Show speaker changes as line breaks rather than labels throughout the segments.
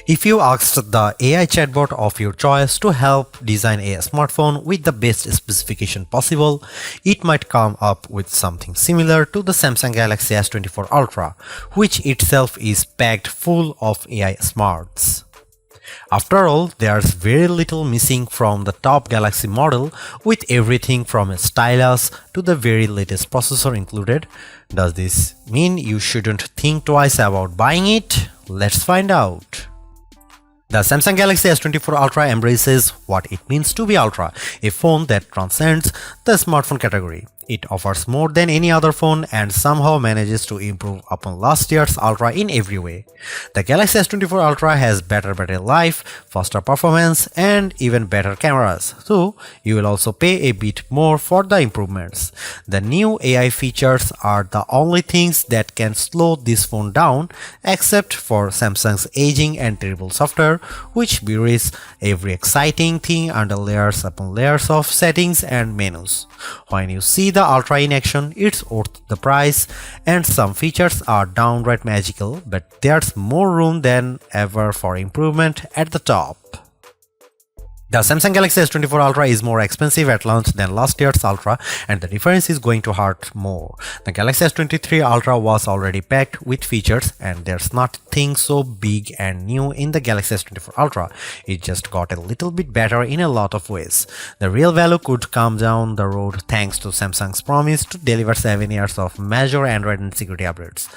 If you asked the AI chatbot of your choice to help design a smartphone with the best specification possible, it might come up with something similar to the Samsung Galaxy S24 Ultra, which itself is packed full of AI smarts. After all, there's very little missing from the top Galaxy model, with everything from a stylus to the very latest processor included. Does this mean you shouldn't think twice about buying it? Let's find out. The Samsung Galaxy S24 Ultra embraces what it means to be Ultra, a phone that transcends the smartphone category. It offers more than any other phone and somehow manages to improve upon last year's Ultra in every way. The Galaxy S24 Ultra has better battery life, faster performance, and even better cameras, so you will also pay a bit more for the improvements. The new AI features are the only things that can slow this phone down, except for Samsung's aging and terrible software, which buries every exciting thing under layers upon layers of settings and menus. When you see the Ultra in action, it's worth the price, and some features are downright magical, but there's more room than ever for improvement at the top. The Samsung Galaxy S24 Ultra is more expensive at launch than last year's Ultra, and the difference is going to hurt more. The Galaxy S23 Ultra was already packed with features, and there's nothing so big and new in the Galaxy S24 Ultra. It just got a little bit better in a lot of ways. The real value could come down the road thanks to Samsung's promise to deliver 7 years of major Android and security updates.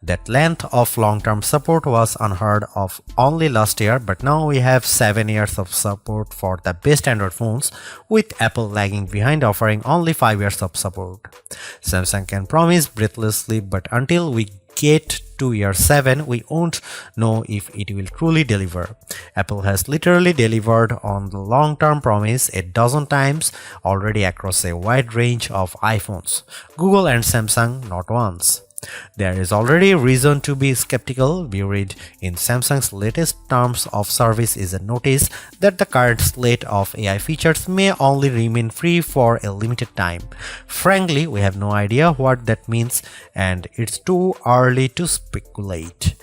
That length of long-term support was unheard of only last year, but now we have 7 years of support for the best Android phones, with Apple lagging behind offering only 5 years of support. Samsung can promise breathlessly, but until we get to year 7, we won't know if it will truly deliver. Apple has literally delivered on the long-term promise a dozen times already across a wide range of iPhones. Google and Samsung not once. There is already reason to be skeptical. Buried in Samsung's latest terms of service is a notice that the current slate of AI features may only remain free for a limited time. Frankly, we have no idea what that means, and it's too early to speculate.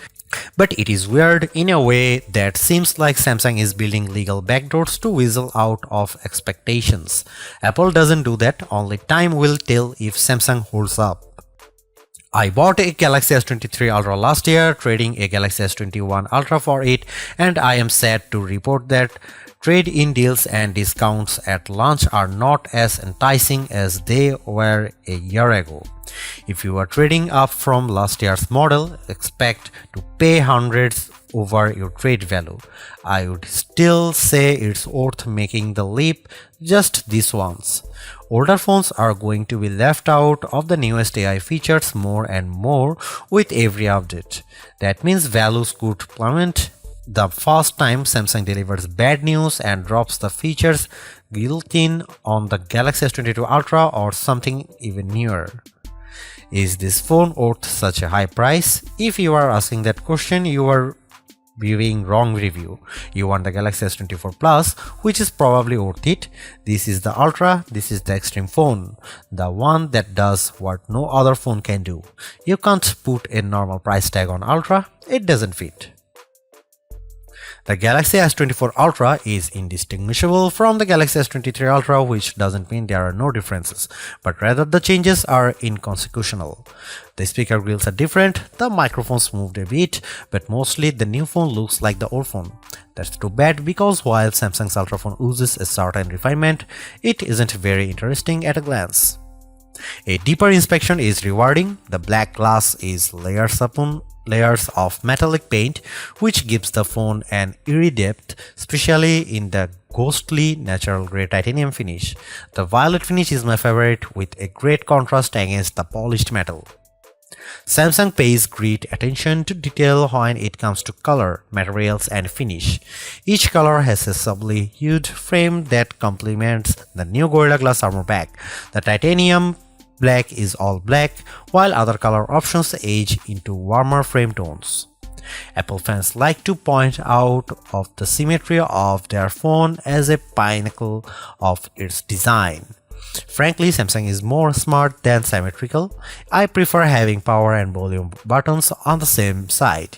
But it is weird in a way that seems like Samsung is building legal backdoors to weasel out of expectations. Apple doesn't do that, only time will tell if Samsung holds up. I bought a Galaxy S23 Ultra last year, trading a Galaxy S21 Ultra for it, and I am sad to report that trade-in deals and discounts at launch are not as enticing as they were a year ago. If you are trading up from last year's model, expect to pay hundreds over your trade value. I would still say it's worth making the leap just this once. Older phones are going to be left out of the newest AI features more and more with every update. That means values could plummet the first time Samsung delivers bad news and drops the features built-in on the Galaxy S22 Ultra or something even newer. Is this phone worth such a high price? If you are asking that question, you are viewing wrong review. You want the Galaxy S24 Plus, which is probably worth it. This is the Ultra, this is the extreme phone, the one that does what no other phone can do. You can't put a normal price tag on Ultra, it doesn't fit. The Galaxy S24 Ultra is indistinguishable from the Galaxy S23 Ultra, which doesn't mean there are no differences, but rather the changes are inconsequential. The speaker grills are different, the microphones moved a bit, but mostly the new phone looks like the old phone. That's too bad, because while Samsung's Ultra phone oozes a certain refinement, it isn't very interesting at a glance. A deeper inspection is rewarding. The black glass is layers upon layers of metallic paint, which gives the phone an eerie depth, especially in the ghostly natural grey titanium finish. The violet finish is my favorite, with a great contrast against the polished metal. Samsung pays great attention to detail when it comes to color, materials, and finish. Each color has a subtly hued frame that complements the new Gorilla Glass armor pack. The titanium black is all black, while other color options age into warmer frame tones. Apple fans like to point out of the symmetry of their phone as a pinnacle of its design. Frankly, Samsung is more smart than symmetrical. I prefer having power and volume buttons on the same side.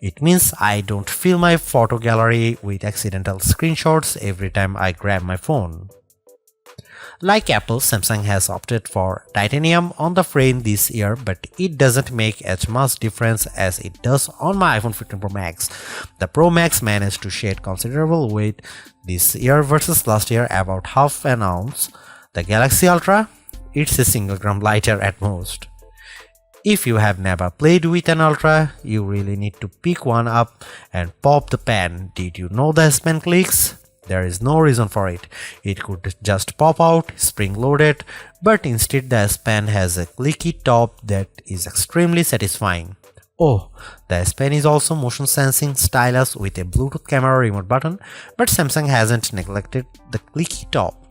It means I don't fill my photo gallery with accidental screenshots every time I grab my phone. Like Apple, Samsung has opted for titanium on the frame this year, but it doesn't make as much difference as it does on my iPhone 15 Pro Max. The Pro Max managed to shed considerable weight this year versus last year, about half an ounce. The Galaxy Ultra, it's a single gram lighter at most. If you have never played with an Ultra, you really need to pick one up and pop the pen. Did you know the S Pen clicks? There is no reason for it. It could just pop out, spring-loaded, but instead the S Pen has a clicky top that is extremely satisfying. Oh, the S Pen is also motion sensing stylus with a Bluetooth camera remote button, but Samsung hasn't neglected the clicky top.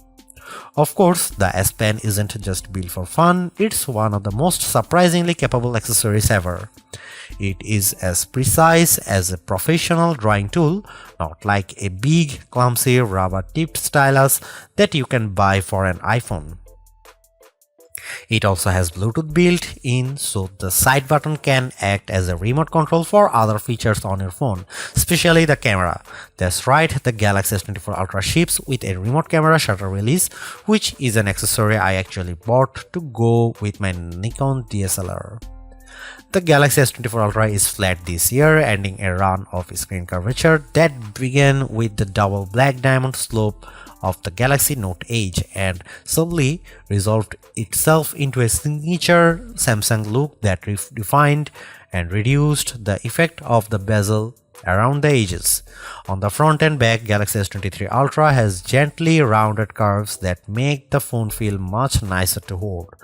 Of course, the S Pen isn't just built for fun, it's one of the most surprisingly capable accessories ever. It is as precise as a professional drawing tool, not like a big, clumsy, rubber-tipped stylus that you can buy for an iPhone. It also has Bluetooth built in, so the side button can act as a remote control for other features on your phone, especially the camera. That's right, the Galaxy S24 Ultra ships with a remote camera shutter release, which is an accessory I actually bought to go with my Nikon DSLR. The Galaxy S24 Ultra is flat this year, ending a run of screen curvature that began with the double black diamond slope of the Galaxy Note Edge and subtly resolved itself into a signature Samsung look that refined and reduced the effect of the bezel around the edges. On the front and back, Galaxy S23 Ultra has gently rounded curves that make the phone feel much nicer to hold.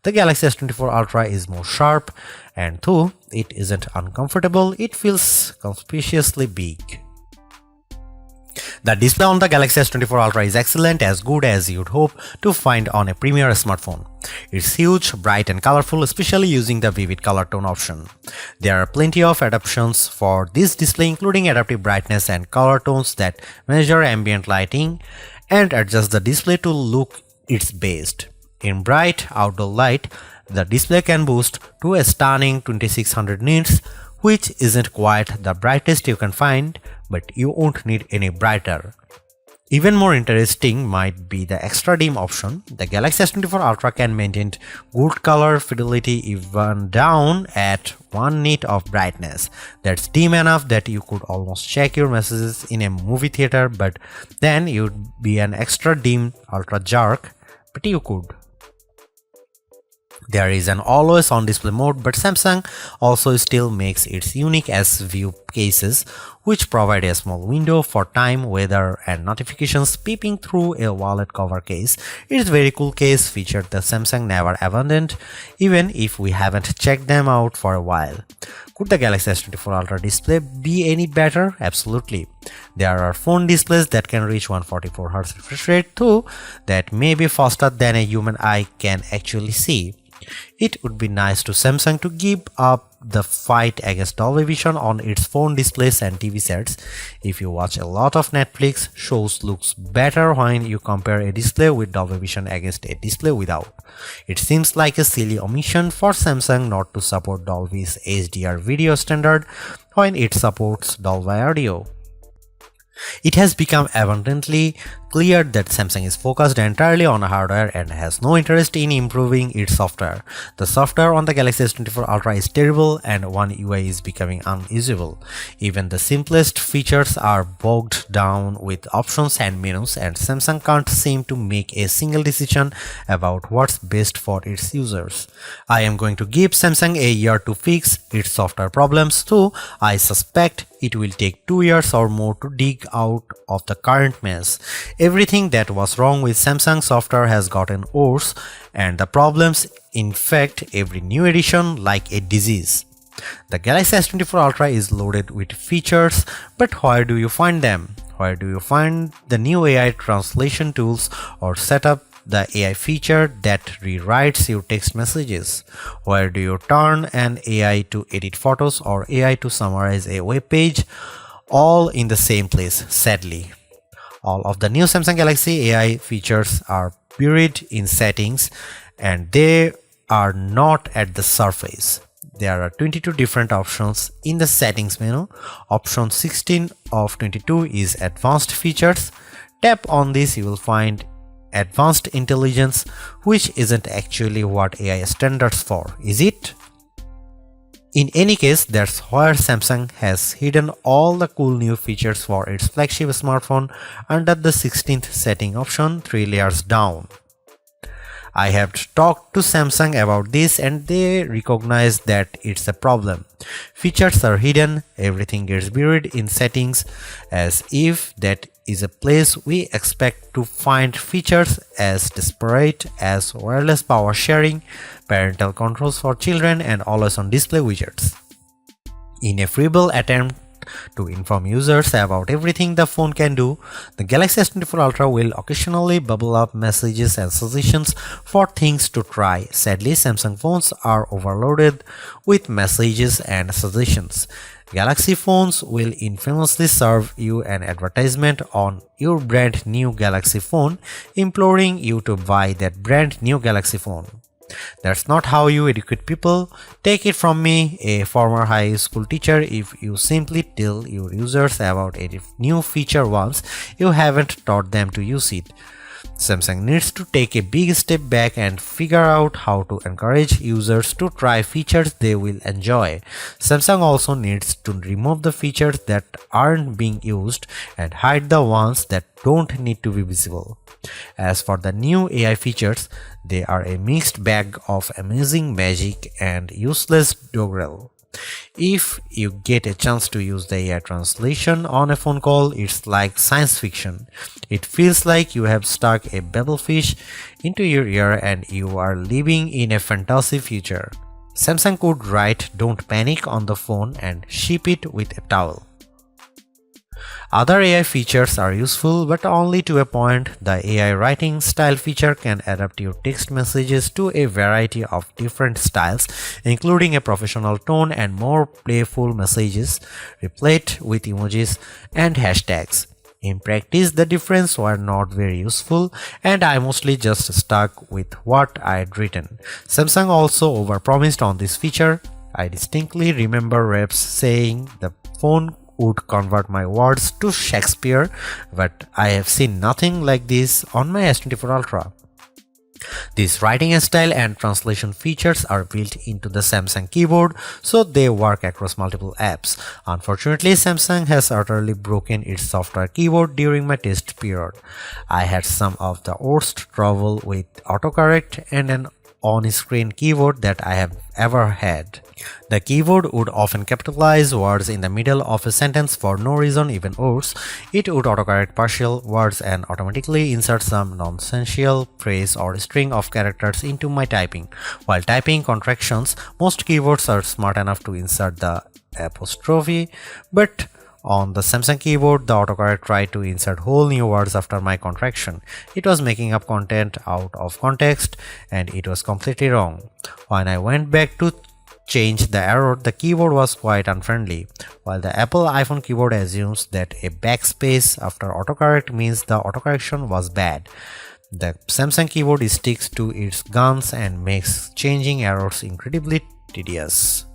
The Galaxy S24 Ultra is more sharp, and though it isn't uncomfortable, it feels conspicuously big. The display on the Galaxy S24 Ultra is excellent, as good as you'd hope to find on a premier smartphone. It's huge, bright and colorful, especially using the vivid color tone option. There are plenty of adaptations for this display, including adaptive brightness and color tones that measure ambient lighting and adjust the display to look its best. In bright outdoor light, the display can boost to a stunning 2600 nits, which isn't quite the brightest you can find, but you won't need any brighter. Even more interesting might be the extra dim option. The Galaxy S24 Ultra can maintain good color fidelity even down at 1 nit of brightness. That's dim enough that you could almost check your messages in a movie theater, but then you'd be an extra dim ultra jerk, but you could. There is an always on display mode, but Samsung also still makes its unique S View cases, which provide a small window for time, weather and notifications peeping through a wallet cover case. It's a very cool case feature that Samsung never abandoned, even if we haven't checked them out for a while. Could the Galaxy S24 Ultra display be any better? Absolutely. There are phone displays that can reach 144Hz refresh rate too, that may be faster than a human eye can actually see. It would be nice to Samsung to give up the fight against Dolby Vision on its phone displays and TV sets. If you watch a lot of Netflix shows, looks better when you compare a display with Dolby Vision against a display without. It seems like a silly omission for Samsung not to support Dolby's HDR video standard when it supports Dolby Audio. It has become abundantly clear that Samsung is focused entirely on hardware and has no interest in improving its software. The software on the Galaxy S24 Ultra is terrible and One UI is becoming unusable. Even the simplest features are bogged down with options and menus, and Samsung can't seem to make a single decision about what's best for its users. I am going to give Samsung a year to fix its software problems, though I suspect it will take 2 years or more to dig out of the current mess. Everything that was wrong with Samsung software has gotten worse, and the problems infect every new edition like a disease. The Galaxy S24 Ultra is loaded with features, but where do you find them? Where do you find the new AI translation tools or set up the AI feature that rewrites your text messages? Where do you turn an AI to edit photos or AI to summarize a web page? All in the same place, sadly. All of the new Samsung Galaxy AI features are buried in settings, and they are not at the surface. There are 22 different options in the settings menu. Option 16 of 22 is advanced features. Tap on this, you will find advanced intelligence, which isn't actually what AI standards for, is it? In any case, that's where Samsung has hidden all the cool new features for its flagship smartphone under the 16th setting option 3 layers down. I have talked to Samsung about this and they recognize that it's a problem. Features are hidden, everything gets buried in settings, as if that is a place we expect to find features as disparate as wireless power sharing, parental controls for children, and always-on display widgets. In a feeble attempt to inform users about everything the phone can do, the Galaxy S24 Ultra will occasionally bubble up messages and suggestions for things to try. Sadly, Samsung phones are overloaded with messages and suggestions. Galaxy phones will infamously serve you an advertisement on your brand new Galaxy phone, imploring you to buy that brand new Galaxy phone. That's not how you educate people. Take it from me, a former high school teacher, if you simply tell your users about a new feature once you haven't taught them to use it. Samsung needs to take a big step back and figure out how to encourage users to try features they will enjoy. Samsung also needs to remove the features that aren't being used and hide the ones that don't need to be visible. As for the new AI features, they are a mixed bag of amazing magic and useless doggerel. If you get a chance to use the AI translation on a phone call, it's like science fiction. It feels like you have stuck a babblefish into your ear and you are living in a fantasy future. Samsung could write "Don't panic" on the phone and ship it with a towel. Other AI features are useful, but only to a point. The AI writing style feature can adapt your text messages to a variety of different styles, including a professional tone and more playful messages, replete with emojis and hashtags. In practice, the difference were not very useful, and I mostly just stuck with what I'd written. Samsung also overpromised on this feature. I distinctly remember reps saying the phone would convert my words to Shakespeare, but I have seen nothing like this on my S24 Ultra. These writing style and translation features are built into the Samsung keyboard, so they work across multiple apps. Unfortunately, Samsung has utterly broken its software keyboard during my test period. I had some of the worst trouble with autocorrect and an on-screen keyboard that I have ever had. The keyboard would often capitalize words in the middle of a sentence for no reason, even worse. It would autocorrect partial words and automatically insert some nonsensical phrase or string of characters into my typing. While typing contractions, most keyboards are smart enough to insert the apostrophe, but on the Samsung keyboard, the autocorrect tried to insert whole new words after my contraction. It was making up content out of context, and it was completely wrong. When I went back to change the error, the keyboard was quite unfriendly. While the Apple iPhone keyboard assumes that a backspace after autocorrect means the autocorrection was bad, the Samsung keyboard sticks to its guns and makes changing errors incredibly tedious.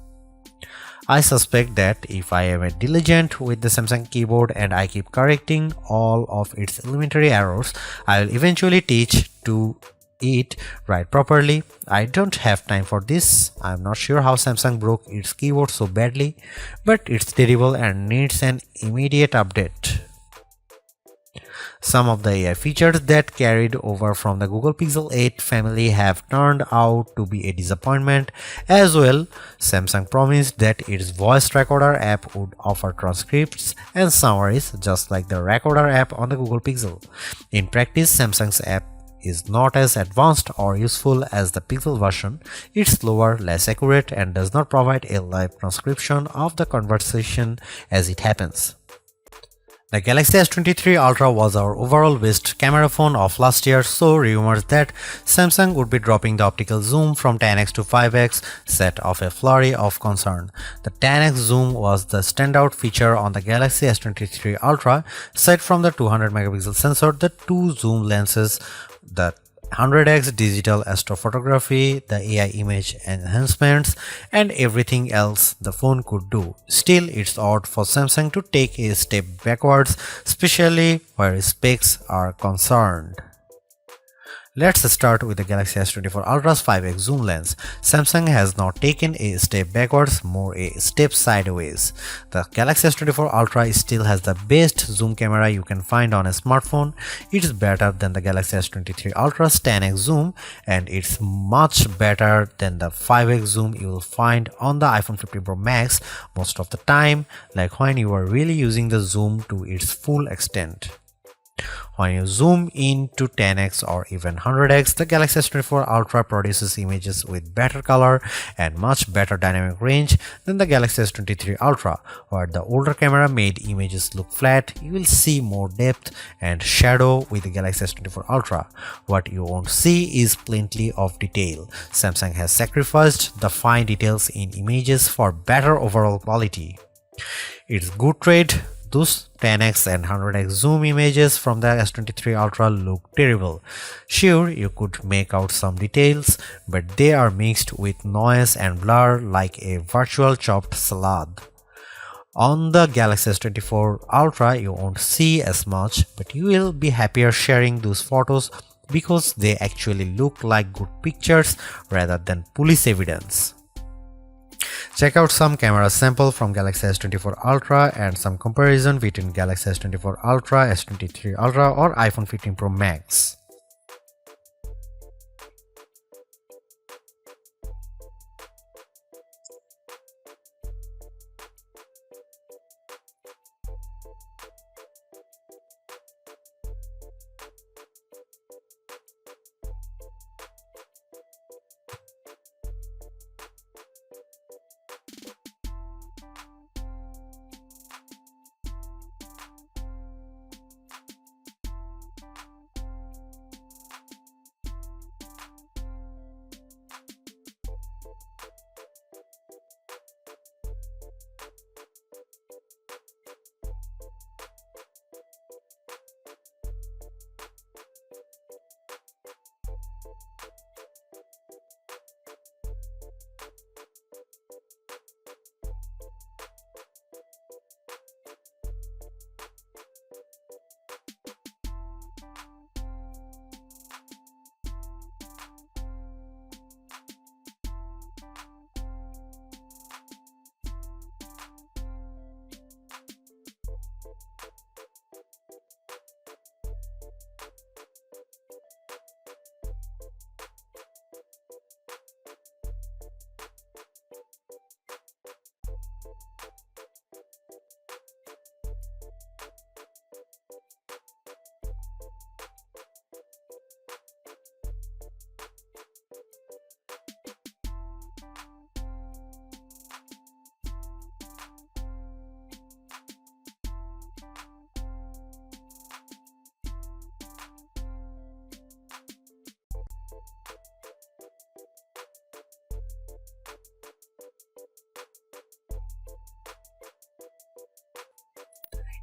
I suspect that if I am diligent with the Samsung keyboard and I keep correcting all of its elementary errors, I will eventually teach to it right properly. I don't have time for this. I'm not sure how Samsung broke its keyboard so badly, but it's terrible and needs an immediate update. Some of the AI features that carried over from the Google Pixel 8 family have turned out to be a disappointment as well. Samsung promised that its voice recorder app would offer transcripts and summaries just like the recorder app on the Google Pixel. In practice, Samsung's app is not as advanced or useful as the Pixel version. It's slower, less accurate, and does not provide a live transcription of the conversation as it happens. The Galaxy S23 Ultra was our overall best camera phone of last year, so rumors that Samsung would be dropping the optical zoom from 10x to 5x set off a flurry of concern. The 10x zoom was the standout feature on the Galaxy S23 Ultra. Aside from the 200 megapixel sensor, the two zoom lenses, the 100x digital astrophotography, the AI image enhancements, and everything else the phone could do. Still, it's odd for Samsung to take a step backwards, especially where specs are concerned. Let's start with the Galaxy S24 Ultra's 5x zoom lens. Samsung has not taken a step backwards, more a step sideways. The Galaxy S24 Ultra still has the best zoom camera you can find on a smartphone. It's better than the Galaxy S23 Ultra's 10x zoom, and it's much better than the 5x zoom you will find on the iPhone 15 Pro Max most of the time, like when you are really using the zoom to its full extent. When you zoom in to 10x or even 100x, the Galaxy S24 Ultra produces images with better color and much better dynamic range than the Galaxy S23 Ultra. Where the older camera made images look flat, you will see more depth and shadow with the Galaxy S24 Ultra. What you won't see is plenty of detail. Samsung has sacrificed the fine details in images for better overall quality. It's good trade. Those 10x and 100x zoom images from the S23 Ultra look terrible. Sure, you could make out some details, but they are mixed with noise and blur like a virtual chopped salad. On the Galaxy S24 Ultra, you won't see as much, but you will be happier sharing those photos because they actually look like good pictures rather than police evidence. Check out some camera sample from Galaxy S24 Ultra and some comparison between Galaxy S24 Ultra, S23 Ultra or iPhone 15 Pro Max.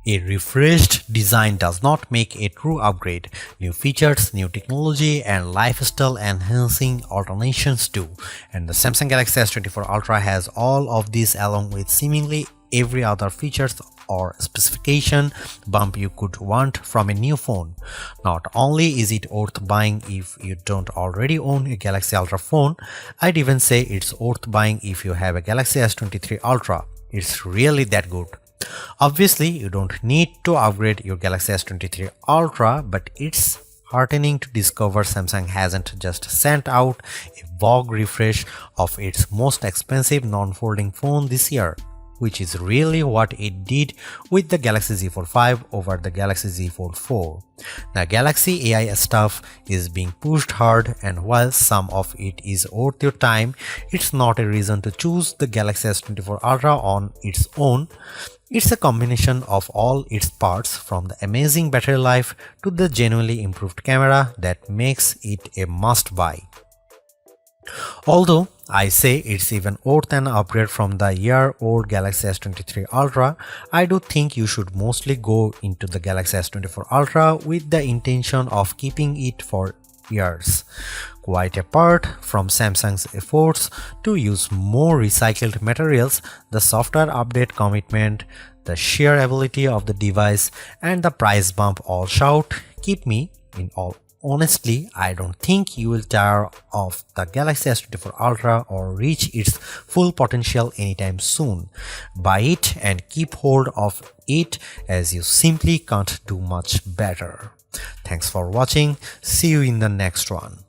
A refreshed design does not make a true upgrade. New features, new technology, and lifestyle enhancing alternations do. And the Samsung Galaxy S24 Ultra has all of these along with seemingly every other features or specification bump you could want from a new phone. Not only is it worth buying if you don't already own a Galaxy Ultra phone, I'd even say it's worth buying if you have a Galaxy S23 Ultra. It's really that good. Obviously, you don't need to upgrade your Galaxy S23 Ultra, but it's heartening to discover Samsung hasn't just sent out a vogue refresh of its most expensive non-folding phone this year, which is really what it did with the Galaxy Z Fold 5 over the Galaxy Z Fold 4. The Galaxy AI stuff is being pushed hard, and while some of it is worth your time, it's not a reason to choose the Galaxy S24 Ultra on its own. It's a combination of all its parts, from the amazing battery life to the genuinely improved camera, that makes it a must-buy. Although I say it's even worth an upgrade from the year-old Galaxy S23 Ultra, I do think you should mostly go into the Galaxy S24 Ultra with the intention of keeping it for years. Quite apart from Samsung's efforts to use more recycled materials, the software update commitment, the sheer ability of the device, and the price bump all shout, keep me in all. Honestly, I don't think you will tire of the Galaxy S24 Ultra or reach its full potential anytime soon. Buy it and keep hold of it, as you simply can't do much better. Thanks for watching. See you in the next one.